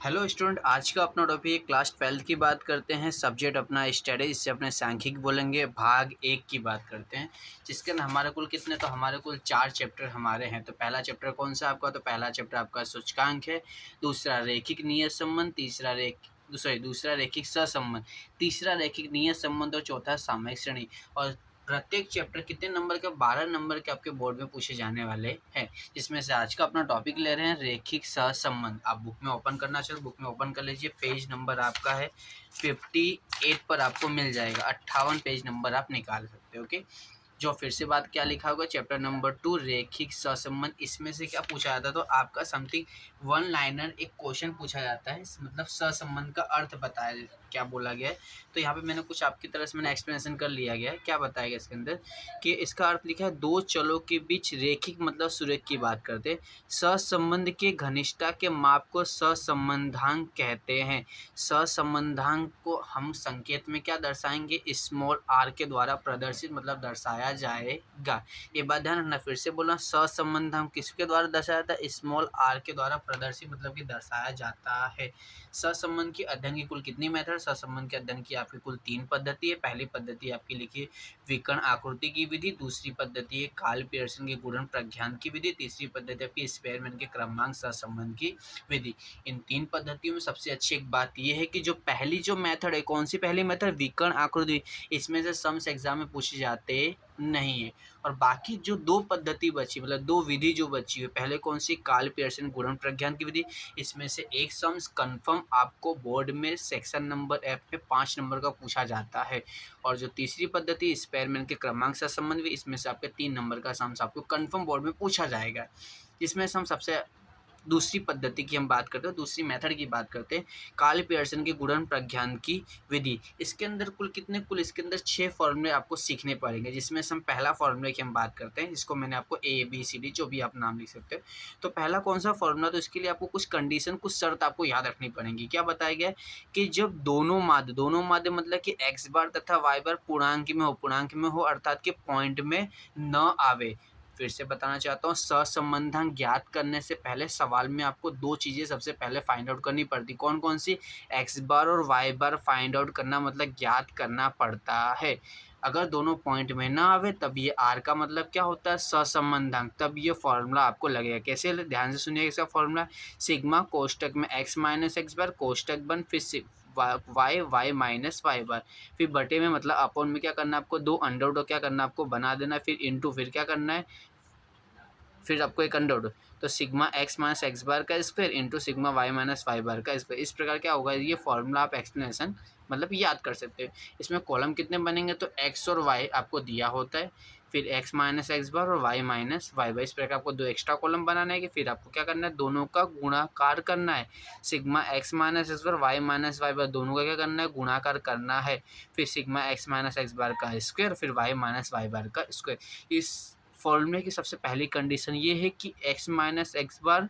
Hello student, आज का अपना टॉपिक क्लास 12 की बात करते हैं। सब्जेक्ट अपना स्टडी, इससे अपने सांख्यिक बोलेंगे। भाग 1 की बात करते हैं, जिसके अंदर हमारे कुल कितने, तो हमारे कुल 4 चैप्टर हमारे हैं। तो पहला चैप्टर कौन सा आपका, तो पहला चैप्टर आपका सूचकांक है। दूसरा रैखिक नियत संबंध, दूसरा रैखिक सहसंबंध, तीसरा रैखिक नियत संबंध और चौथा सामयिक श्रेणी। और प्रत्येक चैप्टर कितने नंबर के, 12 नंबर के आपके बोर्ड में पूछे जाने वाले हैं। जिसमें से आज का अपना टॉपिक ले रहे हैं रैखिक सहसंबंध। आप बुक में ओपन करना चाहिए, बुक में ओपन कर लीजिए। पेज नंबर आपका है 58 पर आपको मिल जाएगा। 58 पेज नंबर आप निकाल सकते हो। ओके, जो फिर से बात क्या लिखा होगा, चैप्टर नंबर 2 रैखिक सहसंबंध। इसमें से क्या पूछा जाता है, तो आपका समथिंग वन लाइनर एक क्वेश्चन पूछा जाता है, मतलब सहसंबंध का अर्थ बताया क्या बोला गया है। तो यहाँ पे मैंने कुछ आपकी तरह से मैंने एक्सप्लेनेशन कर लिया गया है। क्या बताया गया इसके अंदर कि इसका अर्थ लिखा है, दो चलों के बीच रैखिक मतलब सुरेख की बात करते हैं। सहसंबंध के घनिष्ठता के माप को सहसंबंधांक कहते हैं। सहसंबंधांक को हम संकेत में क्या दर्शाएंगे, स्मॉल आर के द्वारा प्रदर्शित मतलब दर्शाया जाएगा। ये बात ध्यान रखना, फिर से बोला, सहसंबंधांक किसके द्वारा दर्शाया जाता है, स्मॉल आर के द्वारा प्रदर्शित मतलब कि दर्शाया जाता है। सहसंबंध की अध्ययन की कुल कितनी मेथड, सहसंबंध के अध्ययन की आपकी कुल 3 पद्धति है। पहली पद्धति आपकी लिखी विकर्ण आकृति की विधि, दूसरी पद्धति है कार्ल पियर्सन के गुणन प्रज्ञान की विधि, तीसरी पद्धति आपकी स्पेयरमैन के क्रमांक सहसंबंध की विधि। इन 3 पद्धतियों में सबसे अच्छी एक बात यह है कि जो पहली जो मेथड है, कौन सी पहली मेथड, विकर्ण आकृति, इसमें से सम्स एग्जाम में पूछे जाते नहीं है। और बाकी जो 2 पद्धति बची, मतलब 2 विधि जो बची है, पहले कौन सी, कार्ल पियर्सन गुणन प्रज्ञान की विधि, इसमें से एक सम्स कंफर्म आपको बोर्ड में सेक्शन नंबर एफ में 5 नंबर का पूछा जाता है। और जो तीसरी पद्धति स्पेयरमैन के क्रमांक से संबंध, इसमें से आपके 3 नंबर का सम्स आपको कंफर्म बोर्ड में पूछा जाएगा। इसमें से हम सबसे दूसरी पद्धति की हम बात करते हैं, दूसरी मेथड की बात करते हैं, कार्ल पियर्सन के गुणन प्रज्ञान की विधि। इसके अंदर कुल इसके अंदर 6 फॉर्मूले आपको सीखने पड़ेंगे, जिसमें से हम पहला फॉर्मूले की हम बात करते हैं, जिसको मैंने आपको ABCD जो भी आप नाम लिख सकते हो। तो पहला कौन सा फॉर्मूला, तो इसके लिए आपको कुछ कंडीशन, कुछ शर्त आपको याद रखनी पड़ेंगी। क्या बताया गया है कि जब दोनों माध्य मतलब कि x बार तथा y बार पूर्णांक में हो अर्थात के पॉइंट में न आवे। फिर से बताना चाहता हूँ, सहसंबंधांक ज्ञात करने से पहले सवाल में आपको 2 चीज़ें सबसे पहले फाइंड आउट करनी पड़ती। कौन कौन सी, x बार और y बार फाइंड आउट करना मतलब ज्ञात करना पड़ता है। अगर दोनों पॉइंट में ना आवे तब ये r का मतलब क्या होता है, सहसंबंधांक, तब ये फॉर्मूला आपको लगेगा। कैसे, ध्यान से सुनिएगा इसका फॉर्मूला, सिग्मा कोष्टक में x माइनस एक्स बार कोष्टक बन, फिर y माइनस वाई बार, फिर बटे में मतलब अपॉन में क्या करना है आपको, 2 अंडर रूट क्या करना है आपको बना देना, फिर इंटू फिर क्या करना है, फिर आपको एक अंडर रूट, तो sigma x minus x bar का square into sigma y minus y bar का स्क्वायर। इस प्रकार क्या होगा, ये फॉर्मूला आप एक्सप्लेनेशन मतलब याद कर सकते हो। इसमें कॉलम कितने बनेंगे, तो x और y आपको दिया होता है, फिर x माइनस एक्स बार और y माइनस वाई बार। इस प्रकार आपको 2 एक्स्ट्रा कॉलम बनाना है कि फिर आपको क्या करना है, दोनों का गुणाकार करना है। सिग्मा x माइनस एक्स बार y माइनस वाई बार दोनों का क्या करना है, गुणाकार करना है। फिर sigma x minus x bar का स्क्वायर, फिर y माइनस वाई बार का स्क्वायर। इस फॉर्मूले की सबसे पहली कंडीशन ये है कि x माइनस एक्स बार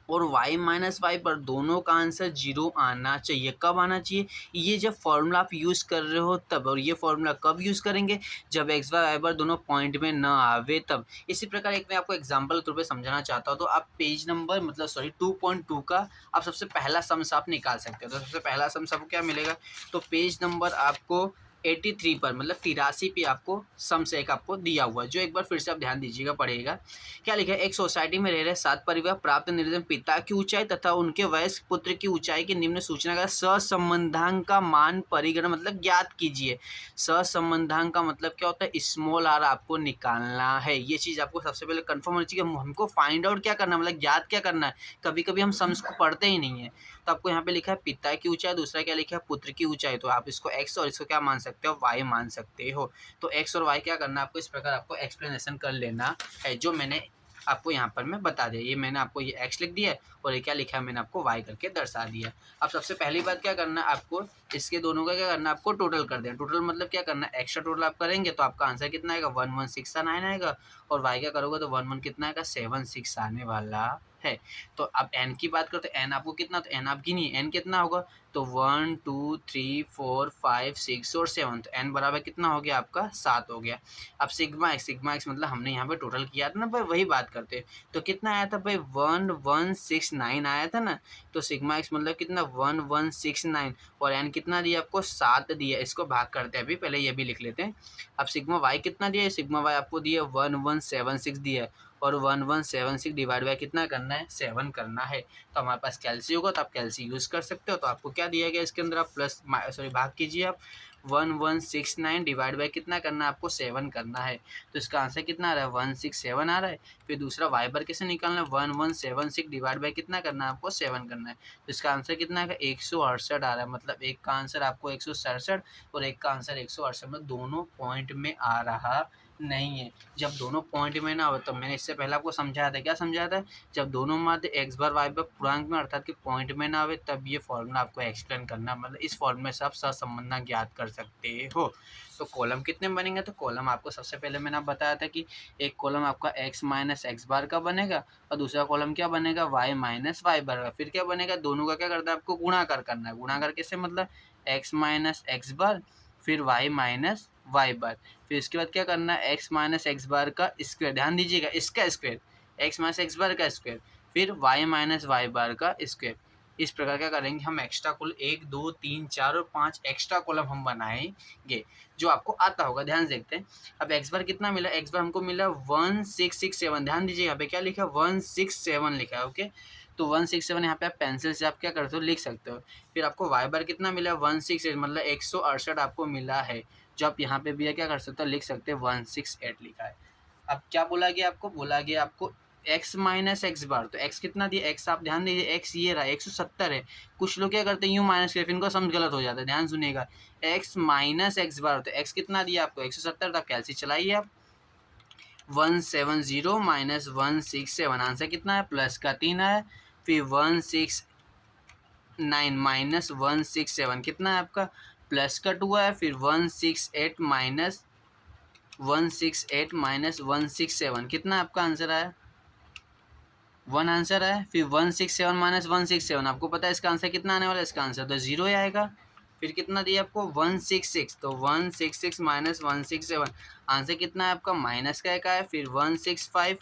और y माइनस वाई बार दोनों का आंसर 0 आना चाहिए। कब आना चाहिए, ये जब फॉर्मूला आप यूज़ कर रहे हो तब। और ये फॉर्मूला कब यूज़ करेंगे, जब x बार y बार दोनों पॉइंट में ना आवे तब। इसी प्रकार एक मैं आपको एग्जांपल के तौर पे समझाना चाहता हूँ। तो आप पेज नंबर 2.2 का आप सबसे पहला सम्स आप निकाल सकते हो। तो सबसे पहला सम्स आपको क्या मिलेगा, तो पेज नंबर आपको 83 पर मतलब 83 पे आपको सम्स एक आपको दिया हुआ है, जो एक बार फिर से आप ध्यान दीजिएगा पढ़ेगा। क्या लिखा है, एक सोसाइटी में रह रहे 7 परिवार प्राप्त निर्धन पिता की ऊंचाई तथा उनके वयस्क पुत्र की ऊंचाई के निम्न सूचना का सहसंबंधांक का मान परिगण मतलब ज्ञात कीजिए। सहसंबंधांक का मतलब क्या होता है, स्मॉल आर आपको निकालना है। ये चीज़ आपको सबसे पहले कंफर्म होनी चाहिए। हमको फाइंड आउट क्या करना है, मतलब ज्ञात क्या करना है। कभी कभी हम सम्स को पढ़ते ही नहीं है। तो आपको यहाँ पे लिखा है पिता की ऊंचाई, दूसरा क्या लिखा है, पुत्र की ऊंचाई। तो आप इसको x और इसको क्या मान सकते हो, y मान सकते हो। तो x और y क्या करना है आपको, इस प्रकार आपको एक्सप्लेनेशन कर लेना है, जो मैंने आपको यहाँ पर मैं बता दिया। ये मैंने आपको ये x लिख दिया है और ये क्या लिखा है, मैंने आपको y करके दर्शा दिया। अब सबसे पहली बात क्या करना है आपको, इसके दोनों का क्या करना है आपको टोटल कर देना। टोटल मतलब क्या करना है, एक्स्ट्रा टोटल आप करेंगे तो आपका आंसर कितना आएगा, 1169 आएगा। और y क्या करोगे तो 1 1 कितना आएगा 7 6 आने वाला है। तो अब n की बात करो तो n आपको कितना, तो n आप गिनिए n कितना होगा, तो 1 2 3 4 5 6 और 7, तो n बराबर कितना हो गया आपका 7 हो गया। अब सिग्मा x मतलब हमने यहाँ पे टोटल किया था ना भाई, वही बात करते हैं। तो कितना आया था भाई 1169 आया था ना, तो सिग्मा x मतलब कितना 1169 और n कितना दिया आपको 7 दिया। इसको भाग करते हैं अभी, पहले ये भी लिख लेते हैं। अब सिग्मा y कितना दिया है, सिग्मा y आपको दिया 1176 दिया है और 1176 डिवाइड बाय कितना करना है 7 करना है। तो हमारे पास कैल्सी होगा तो आप कैल्सी यूज़ कर सकते हो। तो आपको क्या दिया गया इसके अंदर, आप प्लस सॉरी भाग कीजिए आप 1169 डिवाइड बाय कितना करना है आपको 7 करना है। तो इसका आंसर कितना आ रहा है 167 आ रहा है। फिर दूसरा वाई बार कैसे निकालना है 1176 डिवाइड बाय कितना करना है आपको 7 करना है। तो इसका आंसर कितना आएगा 168 आ रहा है। मतलब एक का आंसर आपको 167 और एक का आंसर 168 में दोनों पॉइंट में आ रहा नहीं है। जब दोनों पॉइंट में ना हो, तो मैंने इससे पहले आपको समझाया था, क्या समझाया था, जब दोनों माध्य एक्स बार वाई बार पूर्णांक में अर्थात कि पॉइंट में ना आवे तब ये फॉर्मूला आपको एक्सप्लेन करना, मतलब इस फॉर्मूले से आप सहसंबंध ज्ञात कर सकते हो। तो कॉलम कितने बनेंगे, तो कॉलम आपको सबसे पहले मैंने बताया था कि एक कॉलम आपका x माइनस एक्स बार का बनेगा और दूसरा कॉलम क्या बनेगा y माइनस वाई बार का। फिर क्या बनेगा, दोनों का क्या करना है आपको गुणाकार करना है। गुणाकार कैसे, मतलब x माइनस एक्स बार फिर y माइनस वाई बार। फिर इसके बाद क्या करना है x माइनस एक्स बार का स्क्वायर, ध्यान दीजिएगा इसका square, x minus x bar का स्क्वायर फिर y माइनस वाई बार का स्क्वायर। इस प्रकार क्या करेंगे हम एक्स्ट्रा कुल 1 2 3 4 और 5 एक्स्ट्रा कॉलम हम बनाएंगे जो आपको आता होगा। ध्यान से देखते हैं। अब एक्स बार कितना मिला, एक्स बार हमको मिला 1667। ध्यान दीजिए यहाँ पे क्या लिखा है 167 लिखा है। ओके, तो 167 यहाँ पे आप पेंसिल से आप क्या करते हो लिख सकते हो। फिर आपको वाई बार कितना मिला 168 मतलब 168 आपको मिला है, जो आप यहाँ पे भी क्या कर सकते हो लिख सकते हो 168 लिखा है। अब क्या बोला गया आपको, बोला गया आपको x माइनस एक्स बार, तो x कितना दिया, x आप ध्यान दीजिए x ये रहा 170 है। कुछ लोग क्या करते हैं यूँ माइनस करके इनको समझ गलत हो जाता है, ध्यान सुनिएगा। x माइनस एक्स बार, तो x कितना दिया आपको 170, तो आप कैलसी चलाइए आप 170 माइनस 167 आंसर कितना है प्लस का 3 है। फिर 169 माइनस 167 कितना है आपका प्लस का 2 है। फिर 168 माइनस 167 कितना आपका आंसर आया 1 आंसर है। फिर 167 माइनस 167 आपको पता है इसका आंसर कितना आने वाला है, इसका आंसर तो 0 ही आएगा। फिर कितना दिया आपको 166, तो 166 माइनस 167 आंसर कितना है आपका माइनस का 1 है। फिर 165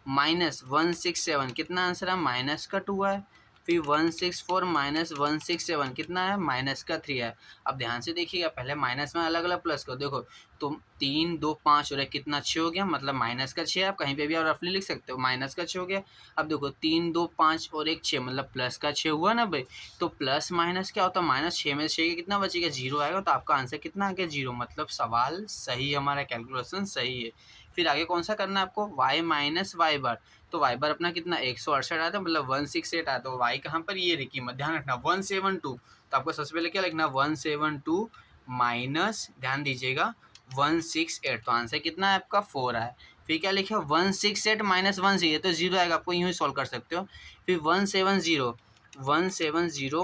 माइनस 167 कितना आंसर है माइनस का 2 है। फिर 164 माइनस 167 कितना है माइनस का 3 है। अब ध्यान से देखिएगा, पहले माइनस में अलग अलग प्लस को देखो, तो 3 2 5 और 1 कितना 6 हो गया, मतलब माइनस का 6। आप कहीं पे भी आप रफली लिख सकते हो माइनस का 6 हो गया। अब देखो 3 2 5 और 1 6 मतलब प्लस का 6 हुआ ना भाई। तो प्लस माइनस क्या होता है, माइनस 6 में से 6 कितना बचेगा 0 आएगा। तो आपका आंसर कितना आ गया 0, मतलब सवाल सही, हमारा कैलकुलेशन सही है। फिर आगे कौन सा करना है आपको y माइनस वाई बार, तो वाई बार अपना कितना 168 आया था, मतलब 168 आया। तो वाई कहाँ पर ये रखी मत ध्यान रखना 172, तो आपको सबसे पहले क्या लिखना 172 माइनस ध्यान दीजिएगा 168, तो आंसर कितना है आपका 4 है। फिर क्या लिखा 168 माइनस 168 तो 0 आएगा, आपको यूँ ही सॉल्व कर सकते हो। फिर 170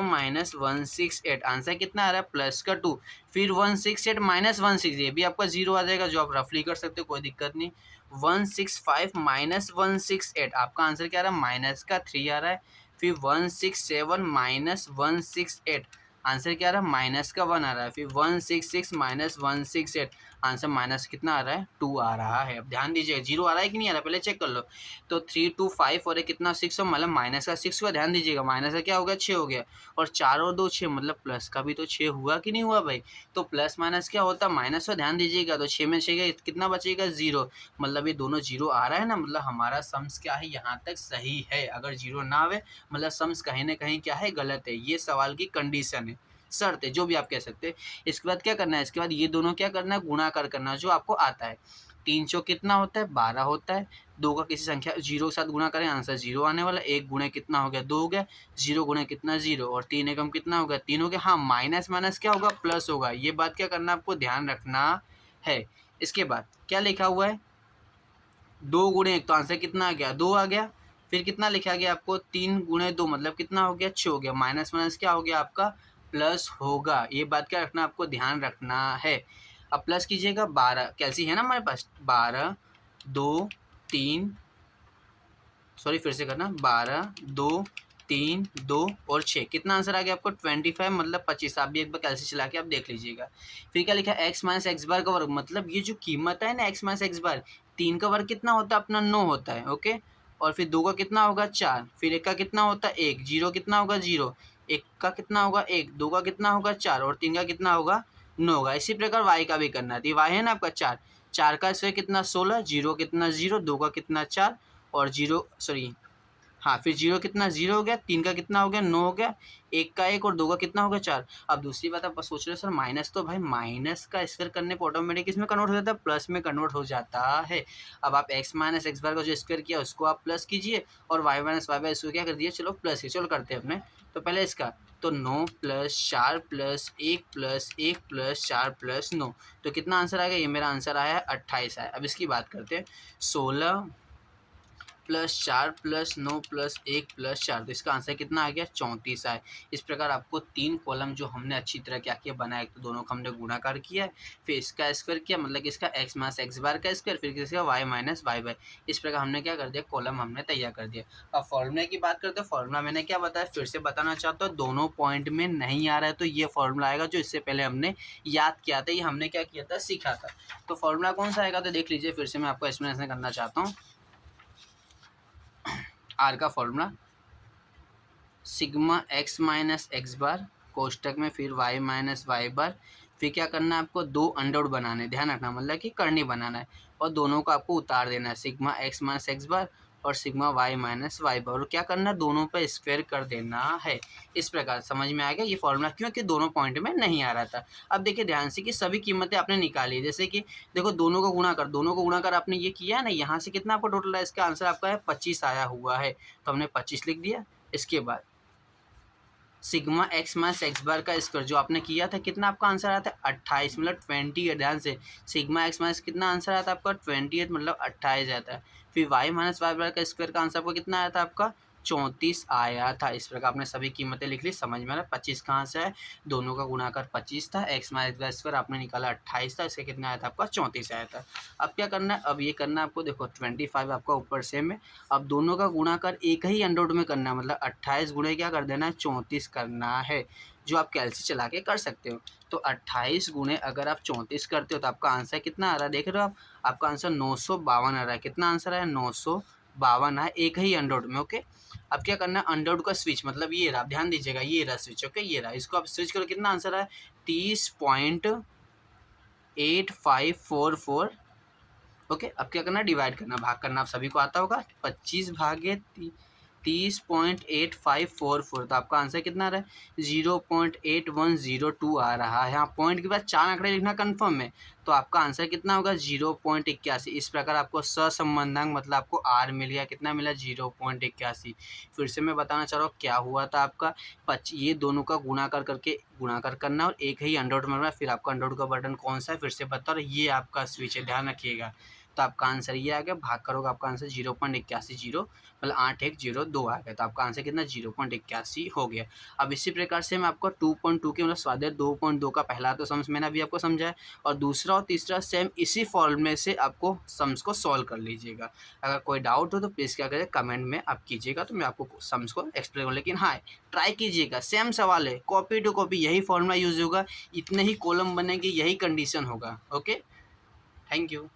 माइनस 168 आंसर कितना आ रहा है प्लस का 2। फिर 168 माइनस 160 ये भी आपका 0 आ जाएगा, जो आप रफली कर सकते हो, कोई दिक्कत नहीं। 165 माइनस 168 आपका आंसर क्या आ रहा है माइनस का 3 आ रहा है। फिर 167 माइनस 168 आंसर क्या आ रहा है माइनस का 1 आ रहा है। फिर 166 माइनस 168 आंसर माइनस कितना आ रहा है 2 आ रहा है। अब ध्यान दीजिए 0 आ रहा है कि नहीं आ रहा है पहले चेक कर लो। तो 3 2 5 और कितना 6 हो, मतलब माइनस का 6 हुआ। ध्यान दीजिएगा माइनस का क्या हो गया 6 हो गया, और 4 और 2 6 मतलब प्लस का भी तो 6 हुआ कि नहीं हुआ भाई। तो प्लस माइनस क्या होता है माइनस हो, ध्यान दीजिएगा। तो 6 में 6 कितना बचेगा 0, मतलब ये दोनों 0 आ रहा है ना, मतलब हमारा सम्स क्या है यहाँ तक सही है। अगर 0 ना आवे मतलब सम्स कहीं ना कहीं क्या है गलत है। ये सवाल की कंडीशन है, शर्त है, जो भी आप कह सकते हैं। इसके बाद क्या करना है, इसके बाद ये दोनों क्या करना है गुणाकार करना, जो आपको आता है। 3 चौक कितना होता है 12 होता है। 2 का किसी संख्या 0 के साथ गुणा करें आंसर 0 आने वाला। 1 गुणे कितना हो गया 2 हो गया, 0 गुणे कितना 0, और 3 एकम कितना हो गया 3 हो गया। हाँ माइनस माइनस क्या होगा प्लस होगा, ये बात क्या करना आपको ध्यान रखना है। इसके बाद क्या लिखा हुआ है 2 गुणे 1, तो आंसर कितना आ गया 2 आ गया। फिर कितना लिखा गया आपको 3 गुणे 2 मतलब कितना हो गया 6 हो गया। माइनस माइनस क्या हो गया आपका प्लस होगा, ये बात क्या रखना आपको ध्यान रखना है। अब प्लस कीजिएगा 12 कैलसी है ना हमारे पास 12 2 3, सॉरी फिर से करना, 12 2 3 2 और 6, कितना आंसर आ गया आपको 25 मतलब 25। आप भी एक बार कैसे चला के आप देख लीजिएगा। फिर क्या लिखा है एक्स माइनस एक्स बार का वर्ग, मतलब ये जो कीमत है ना एक्स माइनस एक्स बार, 3 का वर्ग कितना होता है अपना 9 होता है, ओके। और फिर 2 का कितना होगा 4, फिर 1 का कितना होता है 1, 0 कितना होगा 0, 1 का कितना होगा 1, 2 का कितना होगा 4 और 3 का कितना होगा 9 होगा। इसी प्रकार वाई का भी करना है, वाई है ना आपका 4, 4 का स्क्वायर कितना 16, 0 कितना 0, 2 का कितना 4 और 0 सॉरी हाँ, फिर 0 कितना 0 हो गया, 3 का कितना हो गया 9 हो गया, 1 का 1 और 2 का कितना हो गया 4। अब दूसरी बात आप सोच रहे हो सर माइनस, तो भाई माइनस का स्क्वायर करने पर ऑटोमेटिक इसमें कन्वर्ट हो जाता है, प्लस में कन्वर्ट हो जाता है। अब आप x माइनस एक्स बार का जो स्क्वायर किया उसको आप प्लस कीजिए और y माइनस वाई बार इसको क्या कर दिया, चलो प्लस ही, चलो करते हैं अपने। तो पहले इसका तो 9 plus 4 plus 1 plus 1 plus 4 plus 9, तो कितना आंसर आ गया, ये मेरा आंसर आया है 28 आया। अब इसकी बात करते हैं, 16 प्लस 4 प्लस 9 प्लस 1 प्लस 4, तो इसका आंसर कितना आ गया 34 आए। इस प्रकार आपको 3 कॉलम जो हमने अच्छी तरह क्या किया बनाया, तो दोनों का हमने गुणाकार किया है, फिर इसका स्क्वायर किया मतलब कि इसका x माइनस एक्स बार का स्क्वायर, फिर इसका y माइनस वाई बार। इस प्रकार हमने क्या कर दिया, कॉलम हमने तैयार कर दिया। अब फॉर्मूला की बात करते हैं, फॉर्मूला मैंने क्या बताया फिर से बताना चाहता हूँ, दोनों पॉइंट में नहीं आ रहा है तो ये फॉर्मूला आएगा जो इससे पहले हमने याद किया था, ये हमने क्या किया था सीखा था। तो फॉर्मूला कौन सा आएगा, तो देख लीजिए फिर से मैं आपको एक्सप्लेनेशन करना चाहता हूँ। आर का formula sigma x minus x bar कोष्टक में फिर वाई माइनस वाई बार, फिर क्या करना है आपको, दो अंडर बनाने, ध्यान रखना मतलब कि करनी बनाना है और दोनों को आपको उतार देना है, सिग्मा एक्स माइनस एक्स बार और सिग्मा वाई माइनस वाई बार, और क्या करना है दोनों पे स्क्वायर कर देना है। इस प्रकार समझ में आ गया ये फॉर्मूला, क्योंकि दोनों पॉइंट में नहीं आ रहा था। अब देखिए ध्यान से कि सभी कीमतें आपने निकाली, जैसे कि देखो दोनों को गुणा कर आपने ये किया है ना, यहाँ से कितना आपको टोटल है, इसका आंसर आपका है 25 आया हुआ है, तो हमने 25 लिख दिया। इसके बाद sigma x minus x bar का स्क्वायर जो आपने किया था, कितना आपका आंसर आया था 28 मतलब 28, ध्यान से सिग्मा एक्स माइनस कितना आंसर आया था आपका 28 मतलब 28 आता है। फिर वाई माइनस वाई बार का स्क्वायर का आंसर आपको कितना आया था आपका 34 आया था। इस प्रकार आपने सभी कीमतें लिख ली, समझ में आ रहा है 25 कहाँ से है, दोनों का गुणाकार 25 था, एक्स माइनस का स्क्वायर आपने निकाला 28 था, इसका कितना आया था आपका 34 आया था। अब क्या करना है, अब ये करना है आपको, देखो 25 आपका ऊपर सेम है, अब दोनों का गुणाकार एक ही अंडर रूट में करना है, मतलब 28 गुणे क्या कर देना है 34 करना है, जो आप कैलसी चला के कर सकते हो। तो 28 गुणे अगर आप 34 करते हो तो आपका आंसर कितना आ रहा है, देख रहे हो आप, आपका आंसर 952 आ रहा है। कितना आंसर है 952 है, एक ही अंडर रूट में, ओके। अब क्या करना है, अंडर रूट का स्विच मतलब ये रहा, ध्यान दीजिएगा ये रहा स्विच, ओके ये रहा, इसको आप स्विच करो, कितना आंसर है 30.8544, ओके। अब क्या करना, डिवाइड करना, भाग करना आप सभी को आता होगा, 25 भागे 30.8544, तो आपका आंसर कितना आ रहा है 0.8102 आ रहा है। यहाँ पॉइंट के बाद 4 आंकड़े लिखना कन्फर्म है, तो आपका आंसर कितना होगा 0.81। इस प्रकार आपको सहसंबंधांक मतलब आपको आर मिल गया, कितना मिला 0.81। फिर से मैं बताना चाह रहा हूँ क्या हुआ था आपका, ये दोनों का गुणाकार करके गुणाकार करना और एक ही अंडर रूट में, फिर आपका अंडर रूट का बटन कौन सा है फिर से बता, और ये आपका स्विच है, ध्यान रखिएगा। तो आपका आंसर ये आ गया, भाग करोगे आपका आंसर 0.81 मतलब 8102 आ गया, तो आपका आंसर कितना 0.81 हो गया। अब इसी प्रकार से मैं आपको 2.2 के मतलब स्वाध्याय 2.2 का पहला तो सम्स मैंने अभी आपको समझाया, और दूसरा और तीसरा सेम इसी फॉर्मूले से आपको सम्स को सॉल्व कर लीजिएगा। अगर कोई डाउट हो तो प्लीज़ क्या करें कमेंट में आप कीजिएगा, तो मैं आपको सम्स को एक्सप्लेन करूँ, लेकिन हाँ ट्राई कीजिएगा, सेम सवाल है, कॉपी टू कॉपी यही फॉर्मूला यूज होगा, इतने ही कॉलम बनेंगे, यही कंडीशन होगा, ओके। Thank you.